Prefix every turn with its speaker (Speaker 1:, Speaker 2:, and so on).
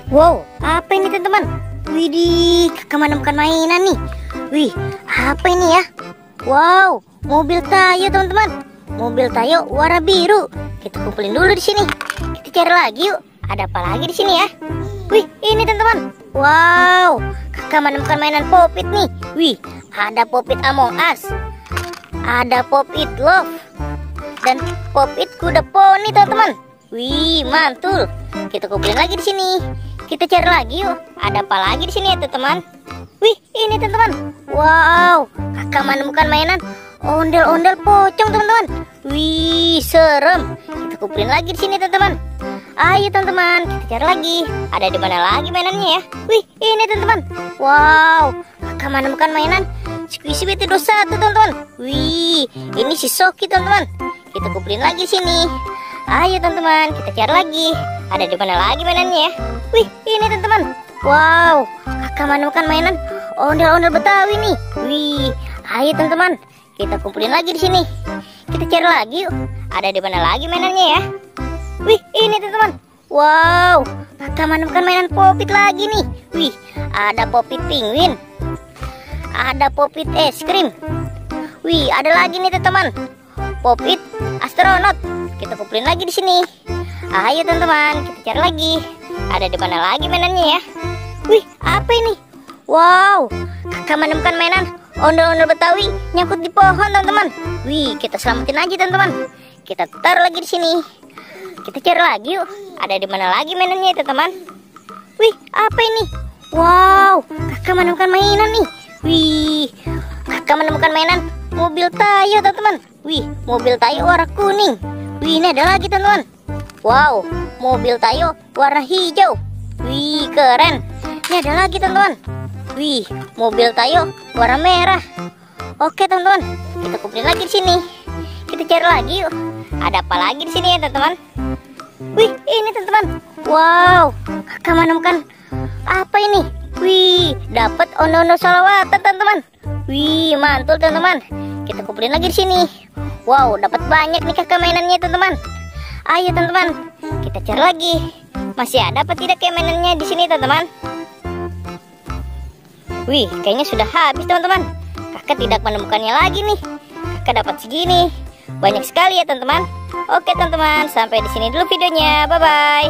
Speaker 1: Wow, apa ini teman-teman? Widih, kakak menemukan mainan nih. Wih, apa ini ya? Wow, mobil Tayo teman-teman. Mobil Tayo warna biru. Kita kumpulin dulu di sini. Kita cari lagi yuk. Ada apa lagi di sini ya? Wih, ini teman-teman. Wow, kakak menemukan mainan Pop-It nih. Wih, ada Pop-It Among Us. Ada Pop-It Love. Dan Pop-It kuda poni teman-teman. Wih, mantul. Kita kumpulin lagi di sini. Kita cari lagi yuk. Ada apa lagi di sini ya teman-teman? Wih, ini teman-teman. Wow, kakak menemukan mainan ondel-ondel pocong teman-teman. Wih, serem. Kita kumpulin lagi di sini teman-teman. Ayo teman-teman, kita cari lagi. Ada di mana lagi mainannya ya? Wih, ini teman-teman. Wow, kakak menemukan mainan Squishy BT 21 teman-teman. Wih, ini si Soki teman-teman. Kita kumpulin lagi di sini. Ayo teman-teman, kita cari lagi. Ada di mana lagi mainannya ya? Wih, ini teman-teman. Wow, kakak menemukan mainan ondel-ondel Betawi nih. Wih, ayo teman-teman, kita kumpulin lagi di sini. Kita cari lagi yuk. Ada di mana lagi mainannya ya? Wih, ini teman-teman. Wow, kakak menemukan mainan Pop-It lagi nih. Wih, ada Pop-It penguin. Ada Pop-It es krim. Wih, ada lagi nih teman-teman. Pop-It astronot. Kita kumpulin lagi di sini. Ayo teman-teman, kita cari lagi. Ada di mana lagi mainannya ya? Wih, apa ini? Wow, kakak menemukan mainan ondel-ondel Betawi nyangkut di pohon teman-teman. Wih, kita selamatin aja teman-teman. Kita taruh lagi di sini. Kita cari lagi yuk. Ada di mana lagi mainannya teman-teman? Wih, apa ini? Wow, kakak menemukan mainan nih. Wih, kakak menemukan mainan mobil Tayo teman-teman. Wih, mobil Tayo warna kuning. Wih, ini ada lagi teman-teman. Wow, mobil Tayo warna hijau. Wih, keren. Ini ada lagi teman-teman. Wih, mobil Tayo warna merah. Oke teman-teman, kita kumpulin lagi di sini. Kita cari lagi yuk. Ada apa lagi di sini ya teman-teman? Wih, ini teman-teman. Wow, kakak menemukan apa ini? Wih, dapat ondel-ondel solawatan teman-teman. Wih, mantul teman-teman. Kita kumpulin lagi di sini. Wow, dapat banyak nih kakak mainannya teman-teman. Ayo teman-teman, kita cari lagi. Masih ada apa tidak kayak mainannya di sini teman-teman? Wih, kayaknya sudah habis teman-teman. Kakak tidak menemukannya lagi nih. Kakak dapat segini. Banyak sekali ya teman-teman. Oke teman-teman, sampai di sini dulu videonya. Bye bye.